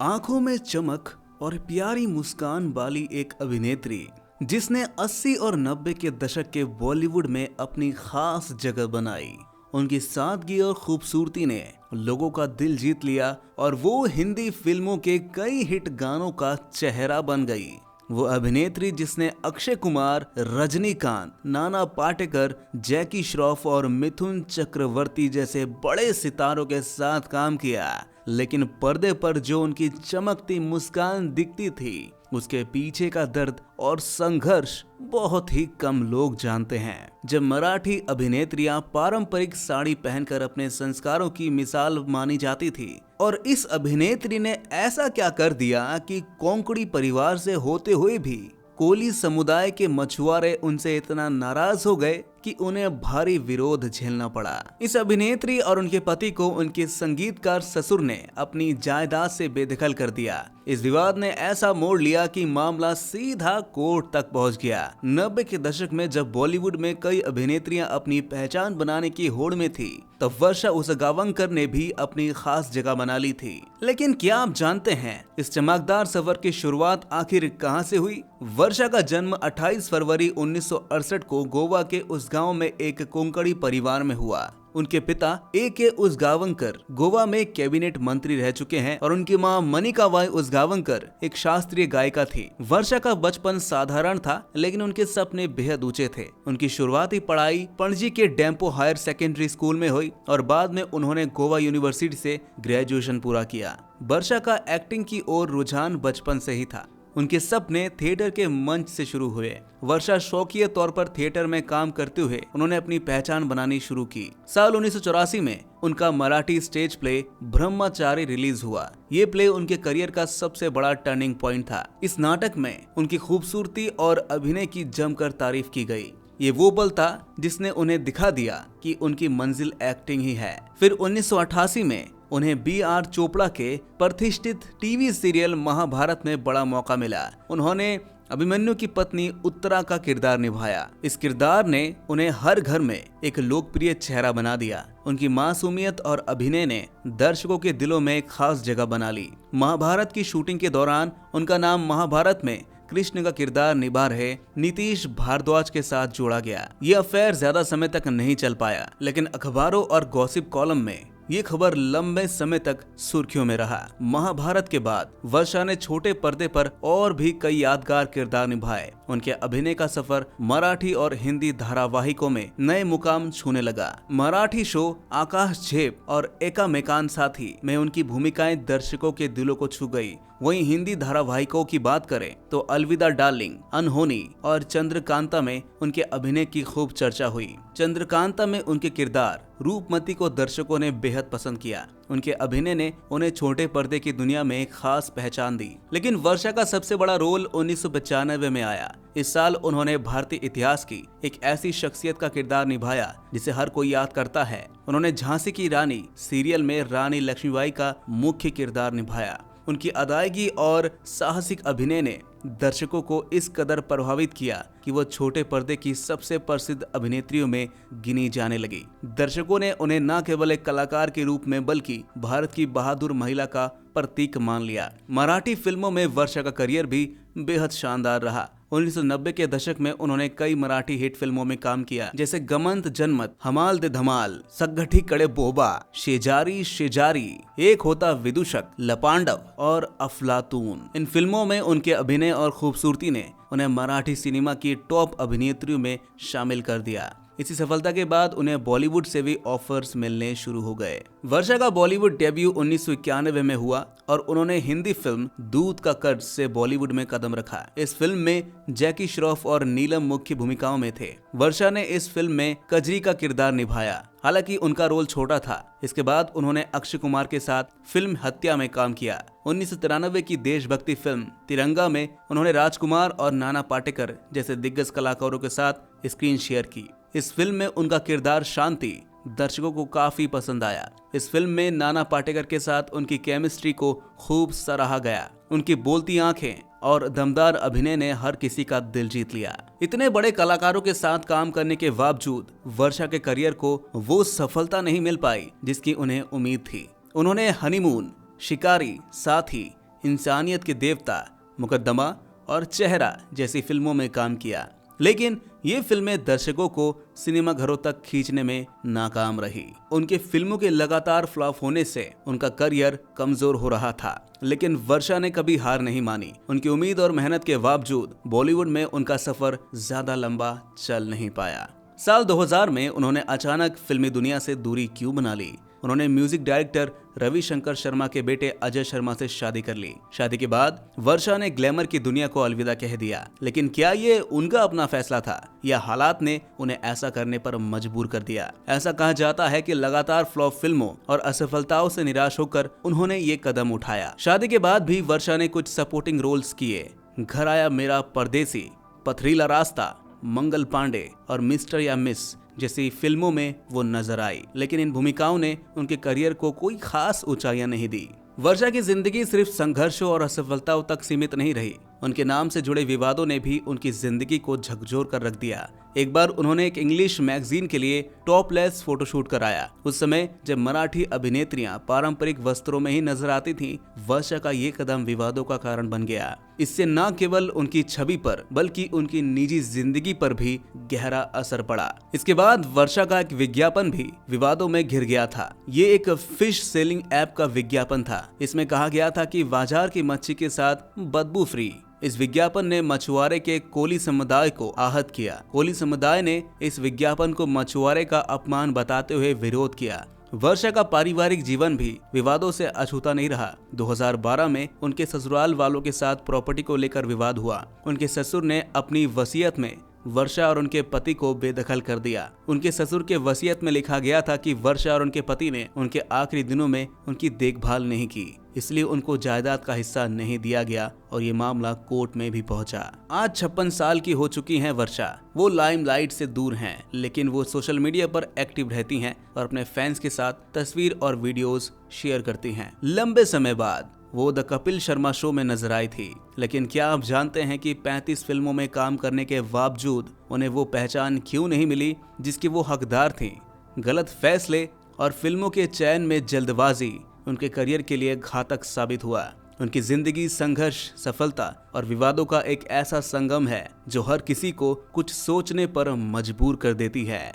आंखों में चमक और प्यारी मुस्कान वाली एक अभिनेत्री जिसने 80 और 90 के दशक के बॉलीवुड में अपनी खास जगह बनाई। उनकी सादगी और खूबसूरती ने लोगों का दिल जीत लिया और वो हिंदी फिल्मों के कई हिट गानों का चेहरा बन गई। वो अभिनेत्री जिसने अक्षय कुमार, रजनीकांत, नाना पाटेकर, जैकी श्रॉफ और मिथुन चक्रवर्ती जैसे बड़े सितारों के साथ काम किया, लेकिन पर्दे पर जो उनकी चमकती मुस्कान दिखती थी, उसके पीछे का दर्द और संघर्ष बहुत ही कम लोग जानते हैं। जब मराठी अभिनेत्रियां पारंपरिक साड़ी पहनकर अपने संस्कारों की मिसाल मानी जाती थी, और इस अभिनेत्री ने ऐसा क्या कर दिया कि कोंकणी परिवार से होते हुए भी कोली समुदाय के मछुआरे उनसे इतना नाराज हो गए कि उन्हें भारी विरोध झेलना पड़ा। इस अभिनेत्री और उनके पति को उनके संगीतकार ससुर ने अपनी जायदाद से बेदखल कर दिया। इस विवाद ने ऐसा मोड़ लिया कि मामला सीधा कोर्ट तक पहुंच गया। 90 के दशक में जब बॉलीवुड में कई अभिनेत्रियां अपनी पहचान बनाने की होड़ में थी, तब वर्षा उसगावंकर ने भी अपनी खास जगह बना ली थी। लेकिन क्या आप जानते हैं इस चमकदार सफर की शुरुआत आखिर कहां से हुई? वर्षा का जन्म 28 फरवरी 1968 को गोवा के उस गांव में एक कोंकणी परिवार में हुआ। उनके पिता A.K. उसगावंकर गोवा में कैबिनेट मंत्री रह चुके हैं और उनकी मां मनिका बाई उसगावंकर एक शास्त्रीय गायिका थी। वर्षा का बचपन साधारण था, लेकिन उनके सपने बेहद ऊंचे थे। उनकी शुरुआती पढ़ाई पणजी के डेम्पो हायर सेकेंडरी स्कूल में हुई और बाद में उन्होंने गोवा यूनिवर्सिटी से ग्रेजुएशन पूरा किया। वर्षा का एक्टिंग की ओर रुझान बचपन से ही था। उनके सपने थिएटर के मंच से शुरू हुए। वर्षा शौकिया तौर पर थिएटर में काम करते हुए उन्होंने अपनी पहचान बनानी शुरू की। साल 1984 में उनका मराठी स्टेज प्ले ब्रह्मचारी रिलीज हुआ। ये प्ले उनके करियर का सबसे बड़ा टर्निंग पॉइंट था। इस नाटक में उनकी खूबसूरती और अभिनय की जमकर तारीफ की गई। ये वो पल था जिसने उन्हें दिखा दिया कि उनकी मंजिल एक्टिंग ही है। फिर 1988 में उन्हें B.R. चोपड़ा के प्रतिष्ठित टीवी सीरियल महाभारत में बड़ा मौका मिला। उन्होंने अभिमन्यु की पत्नी उत्तरा का किरदार निभाया। इस किरदार ने उन्हें हर घर में एक लोकप्रिय चेहरा बना दिया। उनकी मासूमियत और अभिनय ने दर्शकों के दिलों में एक खास जगह बना ली। महाभारत की शूटिंग के दौरान उनका नाम महाभारत में कृष्ण का किरदार निभा रहे नीतीश भारद्वाज के साथ जोड़ा गया। ये अफेयर ज्यादा समय तक नहीं चल पाया, लेकिन अखबारों और गॉसिप कॉलम में ये खबर लंबे समय तक सुर्खियों में रहा। महाभारत के बाद वर्षा ने छोटे पर्दे पर और भी कई यादगार किरदार निभाए। उनके अभिनय का सफर मराठी और हिंदी धारावाहिकों में नए मुकाम छूने लगा। मराठी शो आकाश झेप और एका मेकान साथी में उनकी भूमिकाएं दर्शकों के दिलों को छू गई। वहीं हिंदी धारावाहिकों की बात करें तो अलविदा डार्लिंग, अनहोनी और चंद्रकांता में उनके अभिनय की खूब चर्चा हुई। चंद्रकांता में उनके किरदार रूपमती को दर्शकों ने बेहद पसंद किया। उनके अभिनय ने उन्हें छोटे पर्दे की दुनिया में एक खास पहचान दी। लेकिन वर्षा का सबसे बड़ा रोल 1995 में आया। इस साल उन्होंने भारतीय इतिहास की एक ऐसी शख्सियत का किरदार निभाया जिसे हर कोई याद करता है। उन्होंने झांसी की रानी सीरियल में रानी लक्ष्मीबाई का मुख्य किरदार निभाया। उनकी अदायगी और साहसिक अभिनय ने दर्शकों को इस कदर प्रभावित किया कि वो छोटे पर्दे की सबसे प्रसिद्ध अभिनेत्रियों में गिनी जाने लगी। दर्शकों ने उन्हें न केवल एक कलाकार के रूप में बल्कि भारत की बहादुर महिला का प्रतीक मान लिया। मराठी फिल्मों में वर्षा का करियर भी बेहद शानदार रहा। 1990 के दशक में उन्होंने कई मराठी हिट फिल्मों में काम किया, जैसे गमंत जनमत, हमाल दे धमाल, सगठी कड़े बोबा, शेजारी शेजारी, एक होता विदूषक, लपांडव और अफलातून। इन फिल्मों में उनके अभिनय और खूबसूरती ने उन्हें मराठी सिनेमा की टॉप अभिनेत्रियों में शामिल कर दिया। इसी सफलता के बाद उन्हें बॉलीवुड से भी ऑफर्स मिलने शुरू हो गए। वर्षा का बॉलीवुड डेब्यू 1991 में हुआ और उन्होंने हिंदी फिल्म दूध का कर्ज से बॉलीवुड में कदम रखा। इस फिल्म में जैकी श्रॉफ और नीलम मुख्य भूमिकाओं में थे। वर्षा ने इस फिल्म में कजरी का किरदार निभाया, हालांकि उनका रोल छोटा था। इसके बाद उन्होंने अक्षय कुमार के साथ फिल्म हत्या में काम किया। 1993 की देशभक्ति फिल्म तिरंगा में उन्होंने राजकुमार और नाना पाटेकर जैसे दिग्गज कलाकारों के साथ स्क्रीन शेयर की। इस फिल्म में उनका किरदार शांति दर्शकों को काफी पसंद आया। इस फिल्म में नाना पाटेकर के साथ उनकी केमिस्ट्री को खूब सराहा गया। उनकी बोलती आंखें और दमदार अभिनय ने हर किसी का दिल जीत लिया। इतने बड़े कलाकारों के साथ काम करने के बावजूद वर्षा के करियर को वो सफलता नहीं मिल पाई जिसकी उन्हें उम्मीद थी। उन्होंने हनीमून, शिकारी, साथी, इंसानियत के देवता, मुकद्दमा और चेहरा जैसी फिल्मों में काम किया, लेकिन ये फिल्में दर्शकों को सिनेमा घरों तक खींचने में नाकाम रही। उनके फिल्मों के लगातार फ्लॉप होने से उनका करियर कमजोर हो रहा था, लेकिन वर्षा ने कभी हार नहीं मानी। उनकी उम्मीद और मेहनत के बावजूद बॉलीवुड में उनका सफर ज्यादा लंबा चल नहीं पाया। साल 2000 में उन्होंने अचानक फिल्मी दुनिया से दूरी क्यों बना ली? उन्होंने म्यूजिक डायरेक्टर रविशंकर शर्मा के बेटे अजय शर्मा से शादी कर ली। शादी के बाद वर्षा ने ग्लैमर की दुनिया को अलविदा कह दिया, लेकिन क्या ये उनका अपना फैसला था या हालात ने उन्हें ऐसा करने पर मजबूर कर दिया? ऐसा कहा जाता है कि लगातार फ्लॉप फिल्मों और असफलताओं से निराश होकर उन्होंने ये कदम उठाया। शादी के बाद भी वर्षा ने कुछ सपोर्टिंग रोल्स किए। घर आया मेरा परदेसी, पथरीला रास्ता, मंगल पांडे और मिस्टर या मिस जैसी फिल्मों में वो नजर आई, लेकिन इन भूमिकाओं ने उनके करियर को कोई खास ऊंचाइयां नहीं दी। वर्षा की जिंदगी सिर्फ संघर्षों और असफलताओं तक सीमित नहीं रही। उनके नाम से जुड़े विवादों ने भी उनकी जिंदगी को झकझोर कर रख दिया। एक बार उन्होंने एक इंग्लिश मैगजीन के लिए टॉपलेस फोटोशूट कराया। उस समय जब मराठी अभिनेत्रियां पारंपरिक वस्त्रों में ही नजर आती थीं, वर्षा का ये कदम विवादों का कारण बन गया। इससे न केवल उनकी छवि पर बल्कि उनकी निजी जिंदगी पर भी गहरा असर पड़ा। इसके बाद वर्षा का एक विज्ञापन भी विवादों में घिर गया था। ये एक फिश सेलिंग ऐप का विज्ञापन था। इसमें कहा गया था कि बाजार की मच्छी के साथ बदबू फ्री। इस विज्ञापन ने मछुआरे के कोली समुदाय को आहत किया। कोली समुदाय ने इस विज्ञापन को मछुआरे का अपमान बताते हुए विरोध किया। वर्षा का पारिवारिक जीवन भी विवादों से अछूता नहीं रहा। 2012 में उनके ससुराल वालों के साथ प्रॉपर्टी को लेकर विवाद हुआ। उनके ससुर ने अपनी वसीयत में वर्षा और उनके पति को बेदखल कर दिया। उनके ससुर के वसीयत में लिखा गया था कि वर्षा और उनके पति ने उनके आखिरी दिनों में उनकी देखभाल नहीं की, इसलिए उनको जायदाद का हिस्सा नहीं दिया गया और ये मामला कोर्ट में भी पहुंचा। आज 56 साल की हो चुकी हैं वर्षा। वो लाइमलाइट से दूर हैं, लेकिन वो सोशल मीडिया पर एक्टिव रहती हैं और अपने फैंस के साथ तस्वीर और वीडियोस शेयर करती हैं। लंबे समय बाद वो द कपिल शर्मा शो में नजर आई थी, लेकिन क्या आप जानते हैं कि 35 फिल्मों में काम करने के बावजूद उन्हें वो पहचान क्यों नहीं मिली जिसकी वो हकदार थी? गलत फैसले और फिल्मों के चयन में जल्दबाजी उनके करियर के लिए घातक साबित हुआ। उनकी जिंदगी संघर्ष, सफलता और विवादों का एक ऐसा संगम है जो हर किसी को कुछ सोचने पर मजबूर कर देती है।